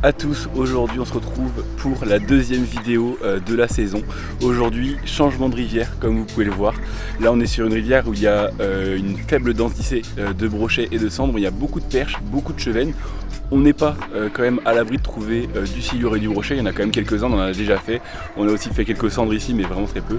à tous, aujourd'hui on se retrouve pour la deuxième vidéo de la saison. Aujourd'hui, changement de rivière comme vous pouvez le voir. Là on est sur une rivière où il y a une faible densité de brochets et de cendres, il y a beaucoup de perches, beaucoup de chevennes. On n'est pas quand même à l'abri de trouver du silure et du brochet, il y en a quand même quelques-uns, on en a déjà fait. On a aussi fait quelques cendres ici mais vraiment très peu.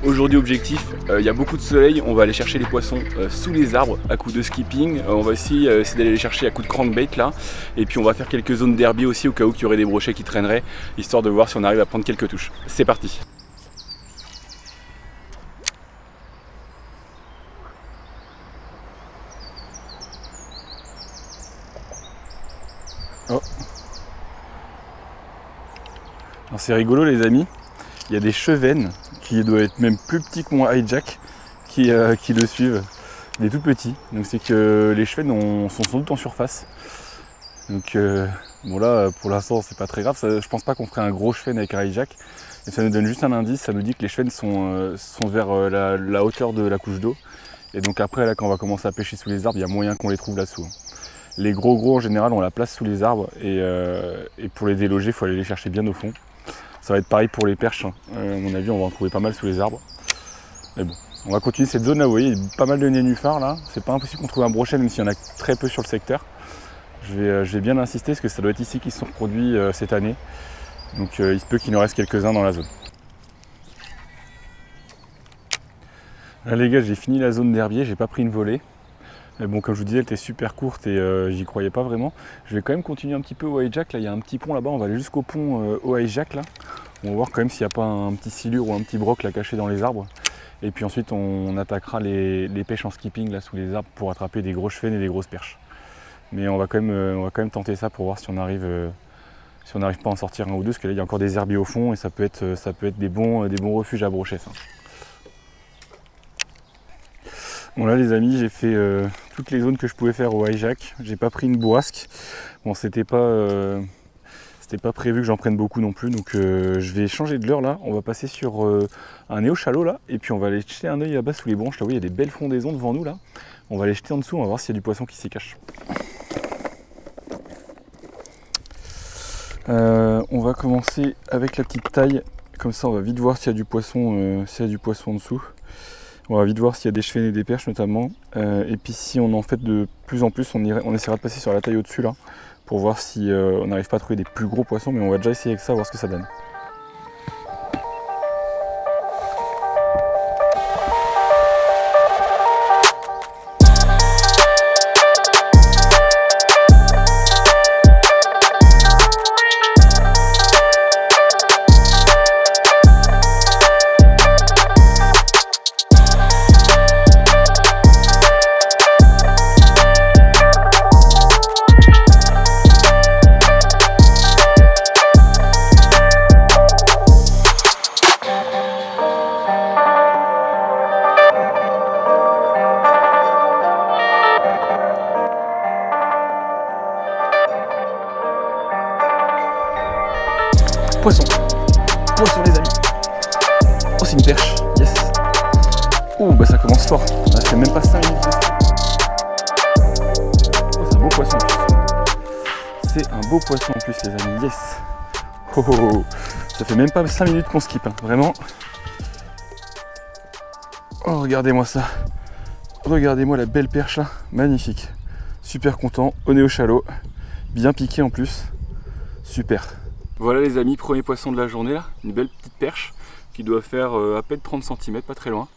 Aujourd'hui objectif, il y a beaucoup de soleil, on va aller chercher les poissons sous les arbres à coup de skipping, on va aussi essayer d'aller les chercher à coup de crankbait là, et puis on va faire quelques zones d'herbier aussi au cas où il y aurait des brochets qui traîneraient, histoire de voir si on arrive à prendre quelques touches. C'est parti. Oh. C'est rigolo les amis, il y a des chevennes qui doivent être même plus petits que mon hijack qui le suivent, des tout petits. Donc c'est que les chevennes sont sans doute en surface. Donc bon là pour l'instant c'est pas très grave, je pense pas qu'on ferait un gros cheven avec un hijack. Et ça nous donne juste un indice, ça nous dit que les chevennes sont vers la hauteur de la couche d'eau. Et donc après là quand on va commencer à pêcher sous les arbres, il y a moyen qu'on les trouve là-dessous. Les gros en général on la place sous les arbres et pour les déloger il faut aller les chercher bien au fond. Ça va être pareil pour les perches, hein. À mon avis on va en trouver pas mal sous les arbres. Mais bon, on va continuer cette zone là, vous voyez, il y a pas mal de nénuphars là. C'est pas impossible qu'on trouve un brochet même s'il y en a très peu sur le secteur. Je vais bien insister parce que ça doit être ici qu'ils se sont reproduits cette année. Donc il se peut qu'il en reste quelques-uns dans la zone. Là les gars, j'ai fini la zone d'herbier, j'ai pas pris une volée. Mais bon, comme je vous disais, elle était super courte et j'y croyais pas vraiment. Je vais quand même continuer un petit peu au hijack. Là, il y a un petit pont là-bas, on va aller jusqu'au pont au hijack là. On va voir quand même s'il n'y a pas un petit silure ou un petit broc là caché dans les arbres. Et puis ensuite, on attaquera les pêches en skipping là sous les arbres pour attraper des gros chevennes et des grosses perches. Mais on va quand même tenter ça pour voir si on arrive pas à en sortir un ou deux, parce que là il y a encore des herbiers au fond et ça peut être des bons refuges à brochets ça. Bon là les amis, j'ai fait toutes les zones que je pouvais faire au hijack. J'ai pas pris une bourrasque. Bon c'était pas prévu que j'en prenne beaucoup non plus, donc je vais changer de leurre là. On va passer sur un néo-chalot là, et puis on va aller jeter un œil là-bas sous les branches. Là oui, il y a des belles fondaisons devant nous là. On va aller jeter en dessous, on va voir s'il y a du poisson qui s'y cache. On va commencer avec la petite taille, comme ça on va vite voir s'il y a du poisson, en dessous. On va vite voir s'il y a des chevennes et des perches notamment. Et puis si on en fait de plus en plus, on essaiera de passer sur la taille au-dessus là, pour voir si on n'arrive pas à trouver des plus gros poissons, mais on va déjà essayer avec ça, voir ce que ça donne. Poisson les amis. Oh c'est une perche, yes. Oh bah ça commence fort, ça fait même pas 5 minutes. Oh c'est un beau poisson en plus. C'est un beau poisson en plus les amis, yes. Oh, oh, oh. Ça fait même pas 5 minutes qu'on skip, hein. Vraiment. Oh regardez-moi ça. Regardez-moi la belle perche là, magnifique. Super content, au néo-chalot, bien piqué en plus, super. Voilà les amis, premier poisson de la journée là, une belle petite perche qui doit faire à peine 30 cm, pas très loin.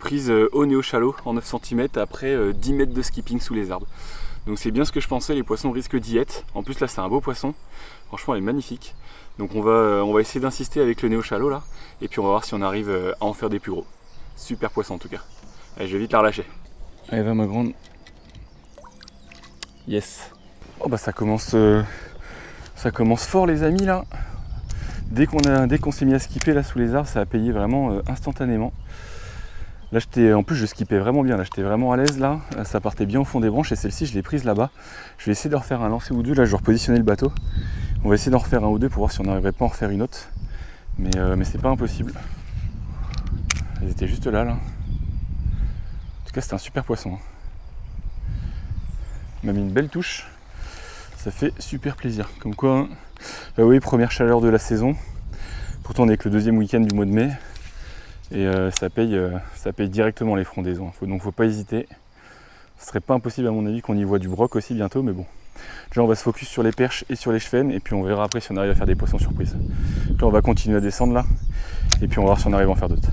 Prise au néo-chalot en 9 cm après 10 mètres de skipping sous les arbres. Donc c'est bien ce que je pensais, les poissons risquent d'y être. En plus là c'est un beau poisson, franchement elle est magnifique. Donc on va essayer d'insister avec le néo-chalot là, et puis on va voir si on arrive à en faire des plus gros. Super poisson en tout cas. Allez, je vais vite la relâcher. Allez va ma grande. Yes. Oh bah ça commence fort les amis là. Dès qu'on s'est mis à skipper là sous les arbres, ça a payé vraiment instantanément. Là en plus je skippais vraiment bien, là j'étais vraiment à l'aise là, ça partait bien au fond des branches et celle-ci je l'ai prise là-bas. Je vais essayer de refaire un lancer ou deux, là je vais repositionner le bateau. On va essayer d'en refaire un ou deux pour voir si on n'arriverait pas à en refaire une autre. Mais c'est pas impossible. Elles étaient juste là. En tout cas c'était un super poisson. Il m'a mis une belle touche. Ça fait super plaisir. Comme quoi, hein, Oui, première chaleur de la saison. Pourtant on est que le deuxième week-end du mois de mai. Et ça paye directement les frondaisons. Donc faut pas hésiter. Ce serait pas impossible à mon avis qu'on y voit du broc aussi bientôt, mais bon. Déjà on va se focus sur les perches et sur les chevesnes, et puis on verra après si on arrive à faire des poissons surprises. Donc là on va continuer à descendre là, et puis on va voir si on arrive à en faire d'autres.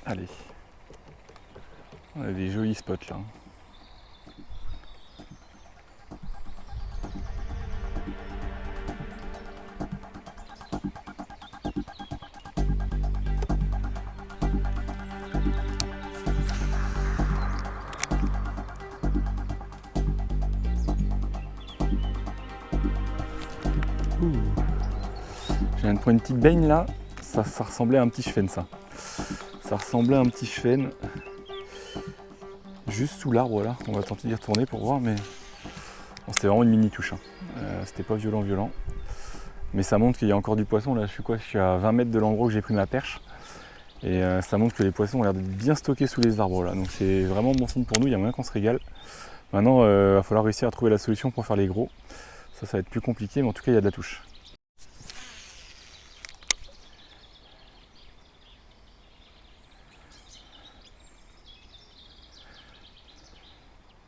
Allez. On a des jolis spots là. Je viens de prendre une petite baigne là, ça ressemblait à un petit chevenne ça. Ça ressemblait à un petit chevenne. Juste sous l'arbre là, on va tenter d'y retourner pour voir, mais bon, c'était vraiment une mini touche. Hein. C'était pas violent. Mais ça montre qu'il y a encore du poisson. Là je suis à 20 mètres de l'endroit où j'ai pris ma perche. Et ça montre que les poissons ont l'air d'être bien stockés sous les arbres là. Donc c'est vraiment bon signe pour nous, il y a moyen qu'on se régale. Maintenant il va falloir réussir à trouver la solution pour faire les gros. Ça va être plus compliqué, mais en tout cas il y a de la touche.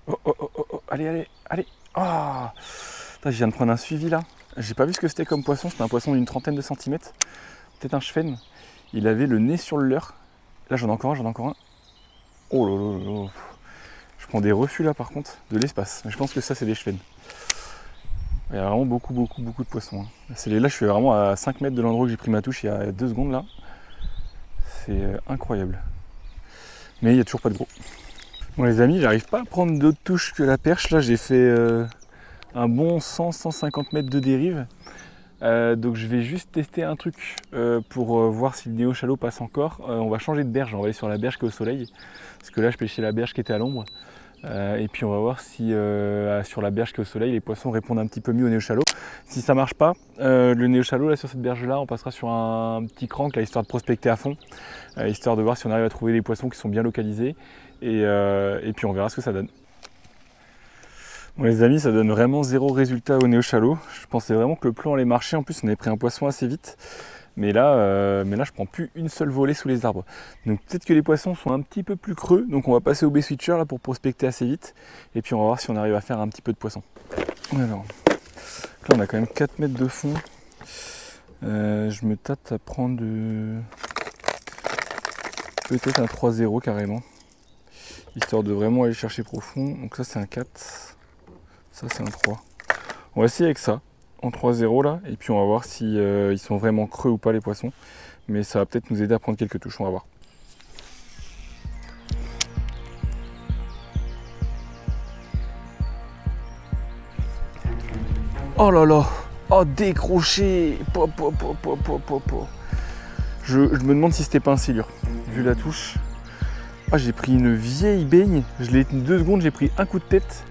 Oh, allez. Ah, je viens de prendre un suivi là. J'ai pas vu ce que c'était comme poisson, c'était un poisson d'une trentaine de centimètres. Peut-être un chevenne. Il avait le nez sur le leurre. Là j'en ai encore un. Oh là. Je prends des refus là par contre, de l'espace. Je pense que ça c'est des chevennes. Il y a vraiment beaucoup de poissons. Là je suis vraiment à 5 mètres de l'endroit où j'ai pris ma touche il y a 2 secondes là. C'est incroyable. Mais il n'y a toujours pas de gros. Bon les amis, j'arrive pas à prendre d'autres touches que la perche. Là j'ai fait un bon 100-150 mètres de dérive. Donc je vais juste tester un truc pour voir si le néo-chalot passe encore. On va changer de berge, on va aller sur la berge qui est au soleil. Parce que là je pêchais la berge qui était à l'ombre. Et puis on va voir si sur la berge qui est au soleil les poissons répondent un petit peu mieux au néo-chalot. Si ça marche pas, le néo-chalot là sur cette berge là, on passera sur un petit crank là, histoire de prospecter à fond, histoire de voir si on arrive à trouver des poissons qui sont bien localisés, et puis on verra ce que ça donne. Bon les amis, ça donne vraiment 0 résultat au néo-chalot. Je pensais vraiment que le plan allait marcher, en plus on avait pris un poisson assez vite. Mais là je prends plus une seule volée sous les arbres. Donc peut-être que les poissons sont un petit peu plus creux. Donc on va passer au bait-switcher là pour prospecter assez vite. Et puis on va voir si on arrive à faire un petit peu de poisson. Alors, là on a quand même 4 mètres de fond. Je me tâte à prendre peut-être un 3-0 carrément. Histoire de vraiment aller chercher profond. Donc ça c'est un 4. Ça c'est un 3. On va essayer avec ça. En 3-0 là, et puis on va voir si ils sont vraiment creux ou pas les poissons, mais ça va peut-être nous aider à prendre quelques touches, on va voir. Oh là là, oh décroché, je me demande si c'était pas un silure, vu la touche. Ah j'ai pris une vieille baigne, je l'ai tenu 2 secondes, j'ai pris un coup de tête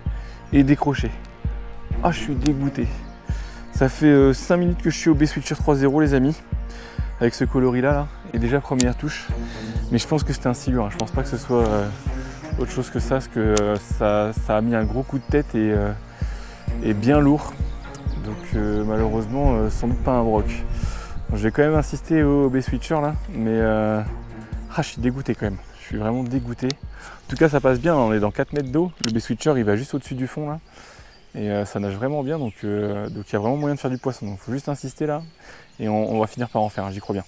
et décroché. Ah je suis dégoûté. Ça fait 5 minutes que je suis au bait-switcher 3-0 les amis, avec ce coloris là, et déjà première touche. Mais je pense que c'était un silure, hein. Je pense pas que ce soit autre chose que ça, parce que ça a mis un gros coup de tête et bien lourd. Donc malheureusement sans doute pas un broc. Donc, je vais quand même insister au bait-switcher là, mais je suis dégoûté quand même. Je suis vraiment dégoûté. En tout cas ça passe bien, on est dans 4 mètres d'eau, le bait-switcher il va juste au-dessus du fond là. Et ça nage vraiment bien, donc il y a vraiment moyen de faire du poisson. Donc il faut juste insister là, et on va finir par en faire, hein, j'y crois bien.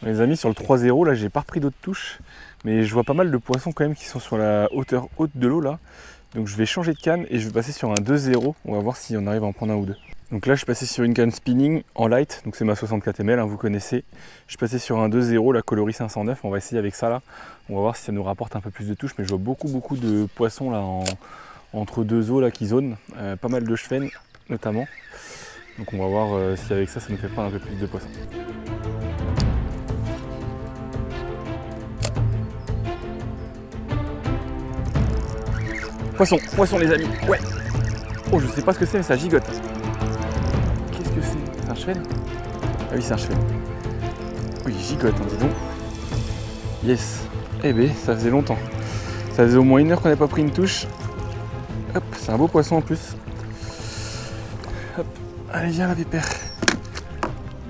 Les amis, sur le 3-0, là j'ai pas repris d'autres touches, mais je vois pas mal de poissons quand même qui sont sur la hauteur haute de l'eau là. Donc je vais changer de canne et je vais passer sur un 2-0, on va voir si on arrive à en prendre un ou deux. Donc là je suis passé sur une canne spinning en light, donc c'est ma 64 ml, hein, vous connaissez. Je suis passé sur un 2-0, la coloris 509, on va essayer avec ça là. On va voir si ça nous rapporte un peu plus de touches, mais je vois beaucoup de poissons là entre deux eaux là qui zonent, pas mal de chevennes notamment. Donc on va voir si avec ça nous fait prendre un peu plus de poissons. Poisson les amis, ouais. Oh je sais pas ce que c'est mais ça gigote. Qu'est-ce que c'est? C'est un chevenne? Ah oui c'est un chevenne. Oui gigote hein, dis donc. Yes. Eh ben ça faisait longtemps. Ça faisait au moins 1 heure qu'on n'avait pas pris une touche. Hop, c'est un beau poisson en plus. Hop. Allez, viens là, pépère.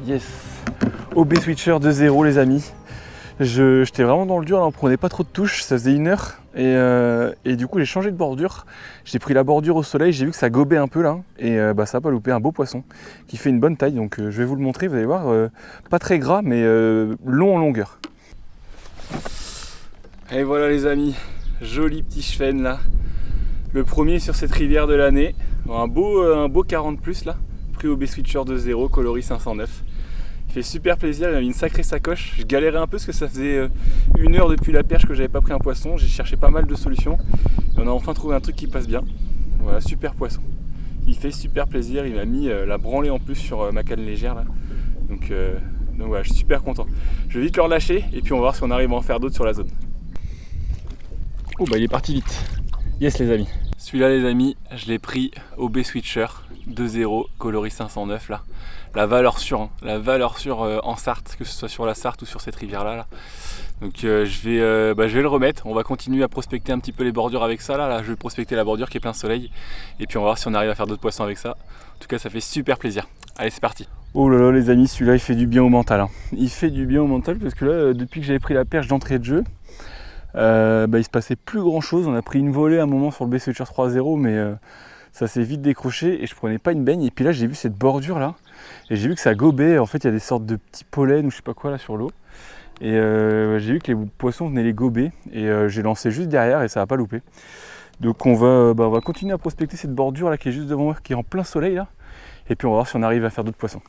Yes. OB Switcher 2.0 les amis. J'étais vraiment dans le dur, là, on prenait pas trop de touches, ça faisait 1 heure et du coup j'ai changé de bordure. J'ai pris la bordure au soleil, j'ai vu que ça gobait un peu là et ça n'a pas loupé, un beau poisson qui fait une bonne taille, donc je vais vous le montrer, vous allez voir, pas très gras mais long en longueur. Et voilà les amis, joli petit chevenne là, le premier sur cette rivière de l'année, un beau 40 plus là, pris OB Switcher 2.0 coloris 509. Il fait super plaisir, il a mis une sacrée sacoche. Je galérais un peu parce que ça faisait 1 heure depuis la perche que j'avais pas pris un poisson. J'ai cherché pas mal de solutions et on a enfin trouvé un truc qui passe bien. Voilà, super poisson. Il fait super plaisir, il m'a mis la branlée en plus sur ma canne légère là. Donc voilà, je suis super content. Je vais vite le relâcher et puis on va voir si on arrive à en faire d'autres sur la zone. Oh bah il est parti vite. Yes les amis. Celui-là les amis, je l'ai pris OB Switcher 2.0 coloris 509 là. La valeur sûre en Sarthe, que ce soit sur la Sarthe ou sur cette rivière là. Donc je vais le remettre, on va continuer à prospecter un petit peu les bordures avec ça là. Je vais prospecter la bordure qui est plein soleil et puis on va voir si on arrive à faire d'autres poissons avec ça. En tout cas ça fait super plaisir. Allez c'est parti. Oh là là les amis, celui-là il fait du bien au mental hein. Il fait du bien au mental parce que là depuis que j'avais pris la perche d'entrée de jeu, il se passait plus grand chose. On a pris une volée à un moment sur le OB Switcher 3.0 mais ça s'est vite décroché et je prenais pas une baigne. Et puis là j'ai vu cette bordure là et j'ai vu que ça gobait. En fait il y a des sortes de petits pollens ou je sais pas quoi là sur l'eau. Et j'ai vu que les poissons venaient les gober et j'ai lancé juste derrière et ça n'a pas loupé. Donc on va continuer à prospecter cette bordure là qui est juste devant moi, qui est en plein soleil là. Et puis on va voir si on arrive à faire d'autres poissons.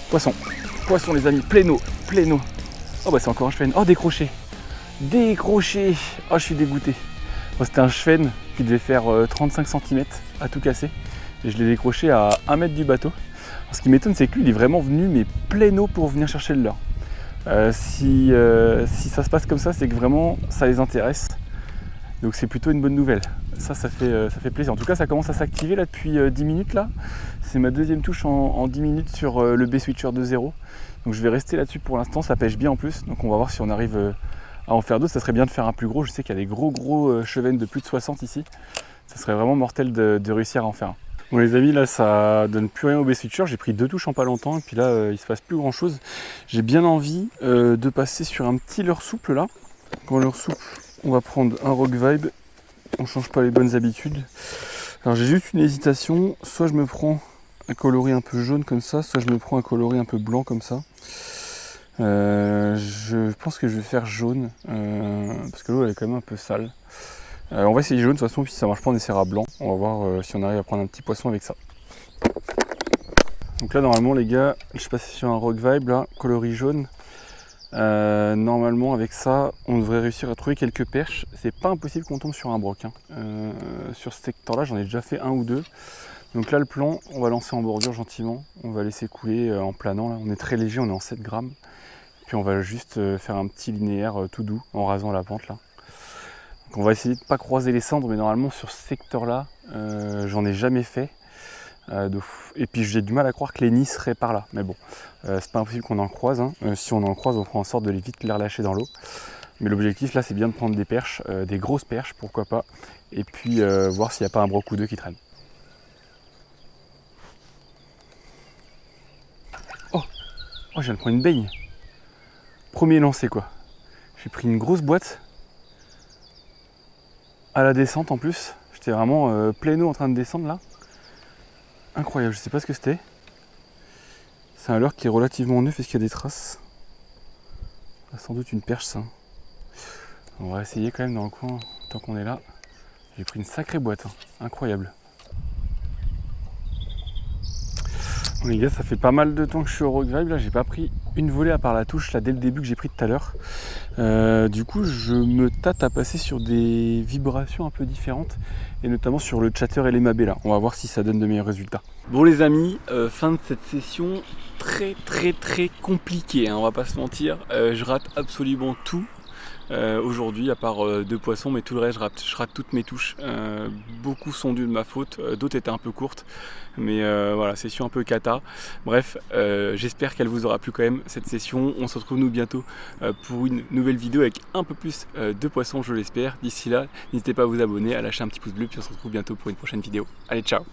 Poisson, poisson les amis, pléno. Oh bah c'est encore un chevenne. Oh décroché. Oh je suis dégoûté. Bon, c'était un chevenne qui devait faire 35 cm à tout casser. Et je l'ai décroché à 1 mètre du bateau. Alors, ce qui m'étonne c'est que lui il est vraiment venu mais pléno pour venir chercher le leurre. Si ça se passe comme ça, c'est que vraiment ça les intéresse. Donc c'est plutôt une bonne nouvelle. Ça fait plaisir. En tout cas, ça commence à s'activer là depuis 10 minutes là. C'est ma deuxième touche en 10 minutes sur le OB Switcher 2.0. Donc je vais rester là-dessus pour l'instant. Ça pêche bien en plus. Donc on va voir si on arrive à en faire d'autres. Ça serait bien de faire un plus gros. Je sais qu'il y a des gros chevennes de plus de 60 ici. Ça serait vraiment mortel de réussir à en faire un. Bon les amis, là ça donne plus rien au OB Switcher. J'ai pris 2 touches en pas longtemps et puis là il se passe plus grand chose. J'ai bien envie de passer sur un petit leurre souple là. Quand leurre souple, on va prendre un Rock Vibe, on change pas les bonnes habitudes. Alors j'ai juste une hésitation, soit je me prends un coloris un peu jaune comme ça, soit je me prends un coloris un peu blanc comme ça. Je pense que je vais faire jaune, parce que l'eau elle est quand même un peu sale. On va essayer jaune de toute façon, puis si ça marche pas on essaiera blanc. On va voir si on arrive à prendre un petit poisson avec ça. Donc là normalement les gars, je suis passé sur un Rock Vibe là, coloris jaune. Normalement avec ça on devrait réussir à trouver quelques perches. C'est pas impossible qu'on tombe sur un broc hein. Sur ce secteur là j'en ai déjà fait 1 ou 2. Donc là le plan on va lancer en bordure gentiment. On va laisser couler en planant là. On est très léger, on est en 7 grammes. Puis on va juste faire un petit linéaire tout doux en rasant la pente là. Donc on va essayer de pas croiser les cendres, mais normalement sur ce secteur là j'en ai jamais fait. Et puis j'ai du mal à croire que les nids seraient par là, mais bon, c'est pas impossible qu'on en croise. Hein. Si on en croise, on fera en sorte de vite les relâcher dans l'eau. Mais l'objectif là, c'est bien de prendre des perches, des grosses perches, pourquoi pas, et puis voir s'il n'y a pas un broc ou deux qui traîne. Oh, je viens de prendre une baigne. Premier lancé quoi. J'ai pris une grosse boîte à la descente en plus. J'étais vraiment plein eau en train de descendre là. Incroyable, je sais pas ce que c'était. C'est un leurre qui est relativement neuf. Est-ce qu'il y a des traces? Sans doute une perche ça. On va essayer quand même dans le coin, tant qu'on est là. J'ai pris une sacrée boîte, hein. Incroyable. Bon, les gars, ça fait pas mal de temps que je suis au rock drive. Là, j'ai pas pris une volée à part la touche là dès le début que j'ai pris tout à l'heure. Du coup, je me tâte à passer sur des vibrations un peu différentes et notamment sur le chatter et les mabés là. On va voir si ça donne de meilleurs résultats. Bon les amis, fin de cette session très compliquée, hein, on va pas se mentir. Je rate absolument tout. Aujourd'hui, à part 2 poissons, mais tout le reste, je rate toutes mes touches. Beaucoup sont dus de ma faute, d'autres étaient un peu courtes, mais voilà, session un peu cata. Bref, j'espère qu'elle vous aura plu quand même cette session. On se retrouve nous bientôt pour une nouvelle vidéo avec un peu plus de poissons, je l'espère. D'ici là, n'hésitez pas à vous abonner, à lâcher un petit pouce bleu, puis on se retrouve bientôt pour une prochaine vidéo. Allez, ciao!